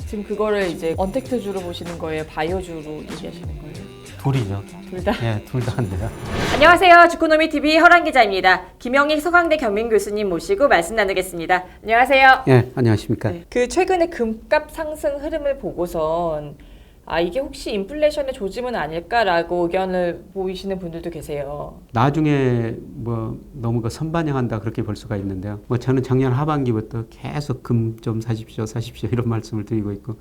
지금 그거를 이제 언택트주로 보시는 거예요? 바이오주로 얘기하시는 거예요? 둘이죠. 둘 다? 예, 둘 다 한대요. 안녕하세요. 주코노미TV 허란 기자입니다. 김영익 서강대 경민 교수님 모시고 말씀 나누겠습니다. 안녕하세요. 예, 안녕하십니까. 네. 그 최근에 금값 상승 흐름을 보고선 이게 혹시 인플레이션의 조짐은 아닐까라고 의견을 보이시는 분들도 계세요. 나중에 뭐 너무 그 선반영한다 그렇게 볼 수가 있는데요. 뭐 저는 작년 하반기부터 계속 금 좀 사십시오 이런 말씀을 드리고 있고,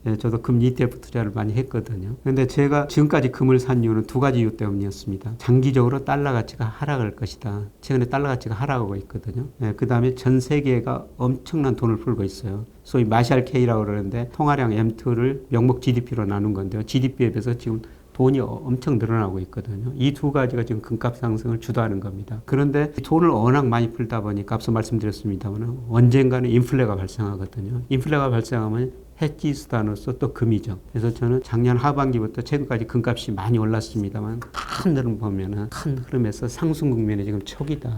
예, 저도 금 ETF 투자를 많이 했거든요. 그런데 제가 지금까지 금을 산 이유는 두 가지 이유 때문이었습니다. 장기적으로 달러 가치가 하락할 것이다. 최근에 달러 가치가 하락하고 있거든요. 예, 그 다음에 전 세계가 엄청난 돈을 풀고 있어요. 소위 마샬 K라고 그러는데 통화량 M2를 명목 GDP로 나눈 건데요. GDP에 비해서 지금 돈이 엄청 늘어나고 있거든요. 이 두 가지가 지금 금값 상승을 주도하는 겁니다. 그런데 돈을 워낙 많이 풀다 보니까 앞서 말씀드렸습니다만 언젠가는 인플레가 발생하거든요. 인플레가 발생하면 해지 수단으로서 또 금이죠. 그래서 저는 작년 하반기부터 최근까지 금값이 많이 올랐습니다만 큰 흐름 보면은 큰 흐름에서 상승 국면이 지금 초기다.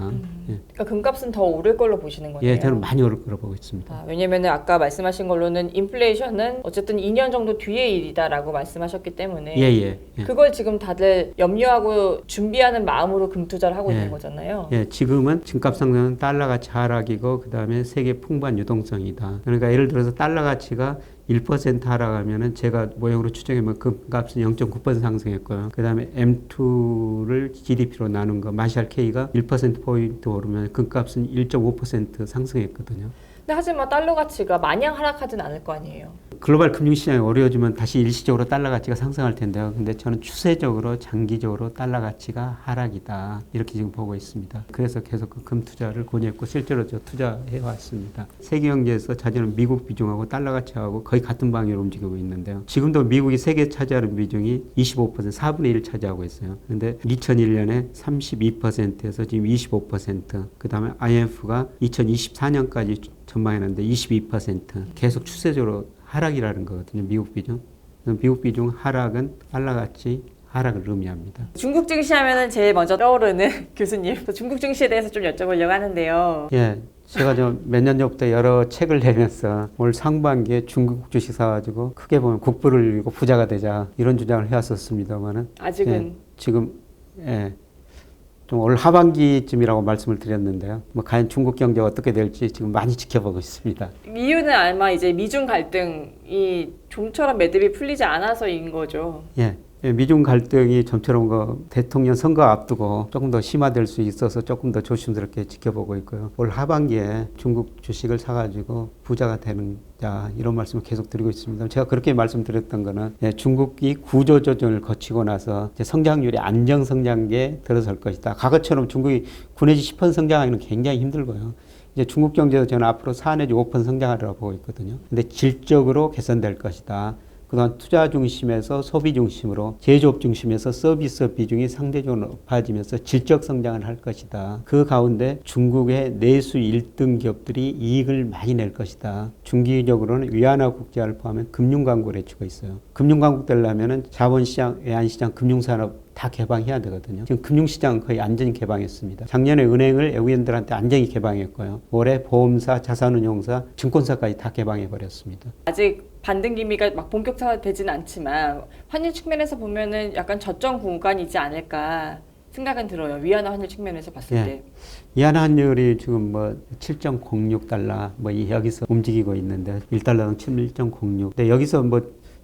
예. 그러니까 금값은 더 오를 걸로 보시는 거네요. 예, 저는 많이 오를 거라고 보고 있습니다. 왜냐면 아까 말씀하신 걸로는 인플레이션은 어쨌든 2년 정도 뒤의 일이다라고 말씀하셨기 때문에 예. 그걸 지금 다들 염려하고 준비하는 마음으로 금 투자를 하고 있는 거잖아요. 예, 지금은 금값 상승은 달러 가치 하락이고 그 다음에 세계 풍부한 유동성이다. 그러니까 예를 들어서 달러 가치가 1% 하락하면은 제가 모형으로 추정해보면 금값은 0.9% 상승했고요. 그 다음에 M2를 GDP로 나눈 거 마샬 K가 1%포인트 오르면 금값은 1.5% 상승했거든요. 근데 하지만 달러 가치가 마냥 하락하진 않을 거 아니에요. 글로벌 금융시장이 어려워지면 다시 일시적으로 달러 가치가 상승할 텐데요. 근데 저는 추세적으로 장기적으로 달러 가치가 하락이다. 이렇게 지금 보고 있습니다. 그래서 계속 그 금 투자를 권유했고 실제로 저 투자해 왔습니다. 세계 경제에서 차지하는 미국 비중하고 달러 가치하고 거의 같은 방향으로 움직이고 있는데요. 지금도 미국이 세계 차지하는 비중이 25%, 4분의 1을 차지하고 있어요. 근데 2001년에 32%에서 지금 25%, 그 다음에 IMF가 2024년까지 전망했는데 22%, 계속 추세적으로 하락이라는 거거든요. 미국 비중. 미국 비중 하락은 달러 가치 하락을 의미합니다. 중국 증시 하면은 제일 먼저 떠오르는 교수님. 중국 증시에 대해서 좀 여쭤보려고 하는데요. 예. 제가 좀 몇 년 전부터 여러 책을 내면서 올 상반기에 중국 주식 사가지고 크게 보면 국부를 이루고 부자가 되자 이런 주장을 해왔었습니다만은 아직은. 예, 지금 좀 올 하반기쯤이라고 말씀을 드렸는데요. 뭐 과연 중국 경제가 어떻게 될지 지금 많이 지켜보고 있습니다. 이유는 아마 이제 미중 갈등이 좀처럼 매듭이 풀리지 않아서인 거죠. 예. 미중 갈등이 좀처럼 대통령 선거 앞두고 조금 더 심화될 수 있어서 조금 더 조심스럽게 지켜보고 있고요. 올 하반기에 중국 주식을 사가지고 부자가 되는 자 이런 말씀을 계속 드리고 있습니다. 제가 그렇게 말씀드렸던 거는 중국이 구조조정을 거치고 나서 이제 성장률이 안정 성장기에 들어설 것이다. 과거처럼 중국이 9 내지 10% 성장하기는 굉장히 힘들고요. 이제 중국 경제도 저는 앞으로 4 내지 5% 성장하리라고 보고 있거든요. 근데 질적으로 개선될 것이다. 그동안 투자 중심에서 소비 중심으로 제조업 중심에서 서비스 비중이 상대적으로 높아지면서 질적 성장을 할 것이다. 그 가운데 중국의 내수 1등 기업들이 이익을 많이 낼 것이다. 중기적으로는 위안화 국제화를 포함한 금융강국을 해주고 있어요. 금융강국 되려면 자본시장, 외환시장, 금융산업 다 개방해야 되거든요. 지금 금융시장은 거의 완전히 개방했습니다. 작년에 은행을 외국인들한테 완전히 개방했고요. 올해 보험사, 자산운용사, 증권사까지 다 개방해버렸습니다. 아직 반등 기미가 막 본격화되지는 않지만 환율 측면에서 보면은 약간 저점 구간이지 않을까 생각은 들어요. 위안화 환율 측면에서 봤을 때. 위안화 환율이 지금 7.06달러 여기서 움직이고 있는데 1달러당 7.06. 근데 여기서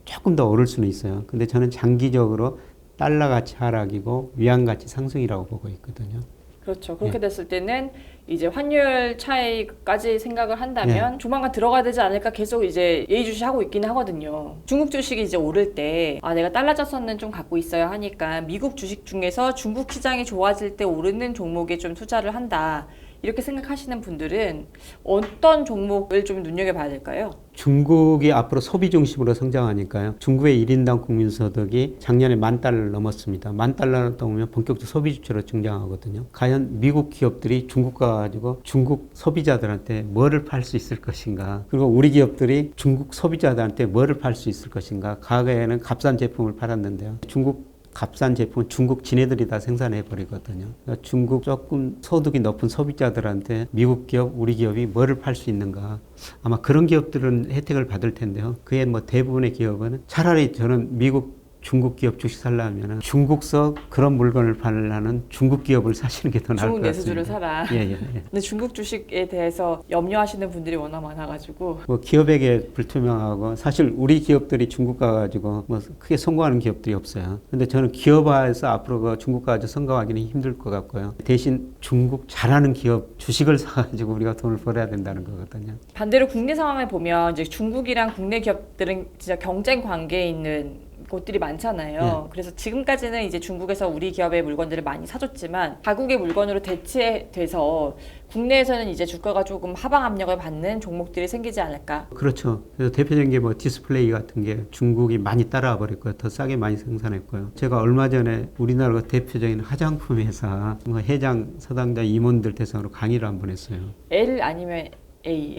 조금 더 오를 수는 있어요. 근데 저는 장기적으로 달러 가치 하락이고 위안 가치 상승이라고 보고 있거든요. 그렇죠. 그렇게 됐을 때는 이제 환율 차이까지 생각을 한다면 조만간 들어가야 되지 않을까 계속 이제 예의주시하고 있기는 하거든요. 중국 주식이 이제 오를 때 내가 달러 자산은 좀 갖고 있어야 하니까 미국 주식 중에서 중국 시장이 좋아질 때 오르는 종목에 좀 투자를 한다. 이렇게 생각하시는 분들은 어떤 종목을 좀 눈여겨봐야 될까요? 중국이 앞으로 소비 중심으로 성장하니까요. 중국의 1인당 국민소득이 작년에 10,000달러를 넘었습니다. 10,000달러를 넘으면 본격적 소비 주체로 등장하거든요. 과연 미국 기업들이 중국 가가지고 중국 소비자들한테 뭐를 팔 수 있을 것인가? 그리고 우리 기업들이 중국 소비자들한테 뭐를 팔 수 있을 것인가? 과거에는 값싼 제품을 팔았는데요. 중국 값싼 제품은 중국 지네들이 다 생산해 버리거든요. 그러니까 중국 조금 소득이 높은 소비자들한테 미국 기업, 우리 기업이 뭐를 팔 수 있는가? 아마 그런 기업들은 혜택을 받을 텐데요. 그의 뭐 대부분의 기업은 차라리 저는 미국 중국 기업 주식 살려면 중국서 그런 물건을 팔려는 중국 기업을 사시는 게 더 나을 중국 것 같습니다. 내수주를 사라. 예. 근데 중국 주식에 대해서 염려하시는 분들이 워낙 많아가지고 뭐 기업에게 불투명하고 사실 우리 기업들이 중국 가가지고 뭐 크게 성공하는 기업들이 없어요. 근데 저는 기업화해서 앞으로 그 중국 가서 성공하기는 힘들 것 같고요. 대신 중국 잘하는 기업 주식을 사가지고 우리가 돈을 벌어야 된다는 거거든요. 반대로 국내 상황을 보면 이제 중국이랑 국내 기업들은 진짜 경쟁 관계에 있는 곳들이 많잖아요. 그래서 지금까지는 이제 중국에서 우리 기업의 물건들을 많이 사줬지만 자국의 물건으로 대체돼서 국내에서는 이제 주가가 조금 하방 압력을 받는 종목들이 생기지 않을까. 그렇죠. 그래서 대표적인 게 뭐 디스플레이 같은 게 중국이 많이 따라와 버렸고요. 더 싸게 많이 생산했고요. 제가 얼마 전에 우리나라가 대표적인 화장품 회사 뭐 회장, 사당자 임원들 대상으로 강의를 한 번 했어요. L 아니면 A.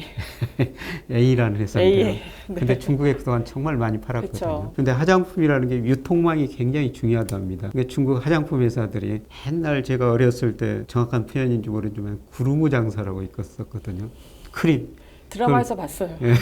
A라는 회사인데요. A. 근데 중국에 그동안 정말 많이 팔았거든요. 그쵸. 근데 화장품이라는 게 유통망이 굉장히 중요하답니다. 그러니까 중국 화장품 회사들이 옛날 제가 어렸을 때 정확한 표현인지 모르지만 구루무 장사라고 있었거든요. 크림. 드라마에서 봤어요. 예.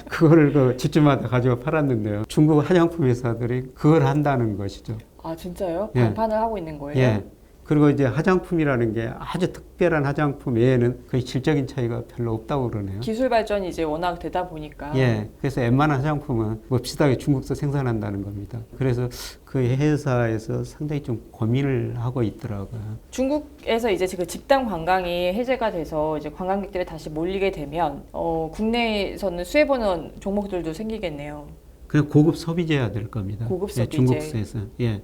그거를 그 집집마다 가지고 팔았는데요. 중국 화장품 회사들이 그걸 한다는 것이죠. 아 진짜요? 예. 반판을 하고 있는 거예요? 예. 그리고 이제 화장품이라는 게 아주 특별한 화장품 외에는 거의 질적인 차이가 별로 없다고 그러네요. 기술 발전이 이제 워낙 되다 보니까 예. 그래서 웬만한 화장품은 뭐 비슷하게 중국서 생산한다는 겁니다. 그래서 그 회사에서 상당히 좀 고민을 하고 있더라고요. 중국에서 이제 그 집단 관광이 해제가 돼서 이제 관광객들이 다시 몰리게 되면 국내에서는 수혜보는 종목들도 생기겠네요. 그냥 고급 소비재야 될 겁니다. 고급 예, 소비재. 중국에서. 예.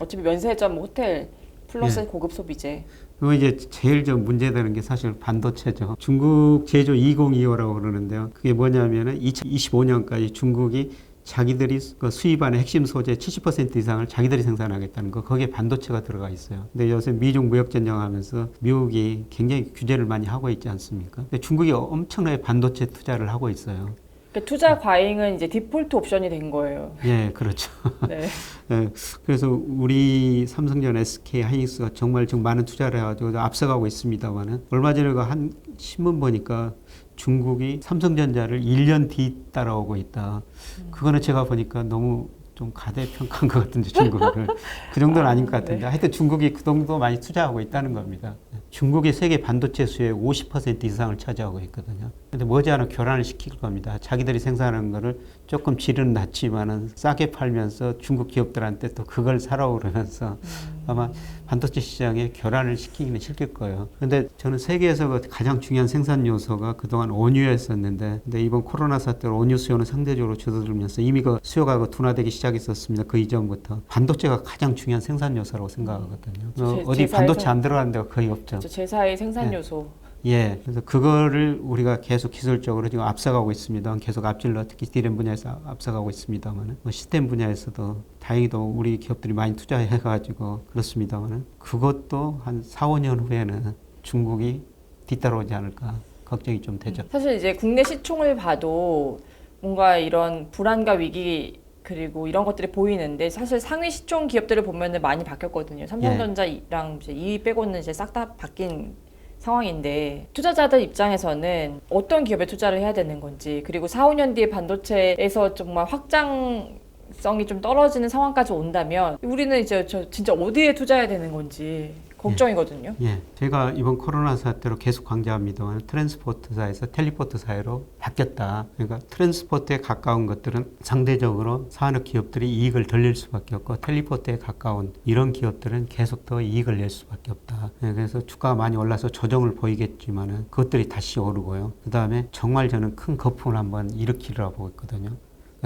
어차피 면세점, 호텔 플러스 예. 고급 소비재. 그리고 이제 제일 좀 문제되는 게 사실 반도체죠. 중국 제조 2025라고 그러는데요. 그게 뭐냐면은 2025년까지 중국이 자기들이 그 수입하는 핵심 소재 70% 이상을 자기들이 생산하겠다는 거. 거기에 반도체가 들어가 있어요. 근데 요새 미중 무역 전쟁하면서 미국이 굉장히 규제를 많이 하고 있지 않습니까? 근데 중국이 엄청나게 반도체 투자를 하고 있어요. 그러니까 투자 과잉은 이제 디폴트 옵션이 된 거예요. 예, 그렇죠. 네. 예, 그래서 우리 삼성전, SK, 하이닉스가 정말 좀 많은 투자를 해가지고 앞서가고 있습니다만은 얼마 전에 그 한 신문 보니까 중국이 삼성전자를 1년 뒤 따라오고 있다. 그거는 제가 보니까 너무 좀 가대평가한 것 같은데 중국을 그 정도는 아닌 것 같은데 하여튼 중국이 그 정도 많이 투자하고 있다는 겁니다. 중국이 세계 반도체 수의 50% 이상을 차지하고 있거든요. 근데 머지않아 교란을 시킬 겁니다. 자기들이 생산하는 거를 조금 질은 낮지만은 싸게 팔면서 중국 기업들한테 또 그걸 사라고 그러면서 아마 반도체 시장에 교란을 시키기는 시킬 거예요. 근데 저는 세계에서 그 가장 중요한 생산 요소가 그동안 원유였었는데 근데 이번 코로나 사태로 원유 수요는 상대적으로 줄어들면서 이미 그 수요가 그 둔화되기 시작했었습니다. 그 이전부터 반도체가 가장 중요한 생산 요소라고 생각하거든요. 어디 반도체 안 들어가는 데가 거의 없죠. 제4의 생산 요소. 예, 그래서 그거를 우리가 계속 기술적으로 지금 앞서가고 있습니다. 계속 앞질러 특히 D램 분야에서 앞서가고 있습니다만, 뭐 시스템 분야에서도 다행히도 우리 기업들이 많이 투자해가지고 그렇습니다만, 그것도 한 4, 5년 후에는 중국이 뒤따라오지 않을까 걱정이 좀 되죠. 사실 이제 국내 시총을 봐도 뭔가 이런 불안과 위기 그리고 이런 것들이 보이는데 사실 상위 시총 기업들을 보면은 많이 바뀌었거든요. 삼성전자랑 이제 2위 빼고는 이제 싹 다 바뀐 상황인데 투자자들 입장에서는 어떤 기업에 투자를 해야 되는 건지 그리고 4, 5년 뒤에 반도체에서 정말 확장성이 좀 떨어지는 상황까지 온다면 우리는 이제 진짜 어디에 투자해야 되는 건지 걱정이거든요. 예, 제가 이번 코로나 사태로 계속 강조합니다만 트랜스포트사에서 텔리포트사로 바뀌었다. 그러니까 트랜스포트에 가까운 것들은 상대적으로 산업 기업들이 이익을 덜 낼 수밖에 없고 텔리포트에 가까운 이런 기업들은 계속 더 이익을 낼 수밖에 없다. 예, 그래서 주가가 많이 올라서 조정을 보이겠지만은 그것들이 다시 오르고요. 그 다음에 정말 저는 큰 거품을 한번 일으키리라고 보고 있거든요.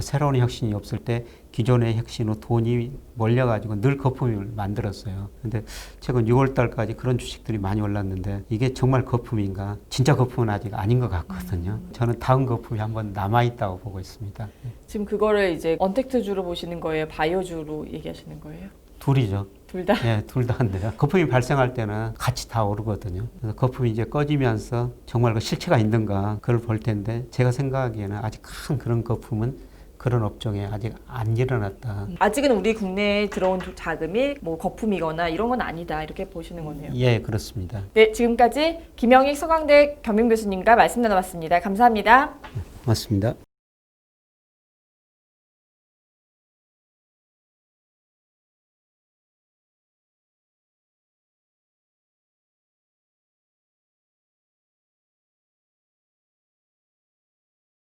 새로운 혁신이 없을 때 기존의 혁신으로 돈이 몰려가지고 늘 거품을 만들었어요. 근데 최근 6월 달까지 그런 주식들이 많이 올랐는데 이게 정말 거품인가? 진짜 거품은 아직 아닌 것 같거든요. 저는 다음 거품이 한번 남아있다고 보고 있습니다. 지금 그거를 이제 언택트주로 보시는 거예요? 바이오주로 얘기하시는 거예요? 둘이죠. 둘 다? 예, 둘 다 한데요. 거품이 발생할 때는 같이 다 오르거든요. 그래서 거품이 이제 꺼지면서 정말 그 실체가 있는가 그걸 볼 텐데 제가 생각하기에는 아직 큰 그런 거품은 그런 업종에 아직 안 일어났다. 아직은 우리 국내에 들어온 자금이 뭐 거품이거나 이런 건 아니다 이렇게 보시는 거네요. 예, 그렇습니다. 네, 지금까지 김영익 서강대 겸임 교수님과 말씀 나눠봤습니다. 감사합니다. 맞습니다.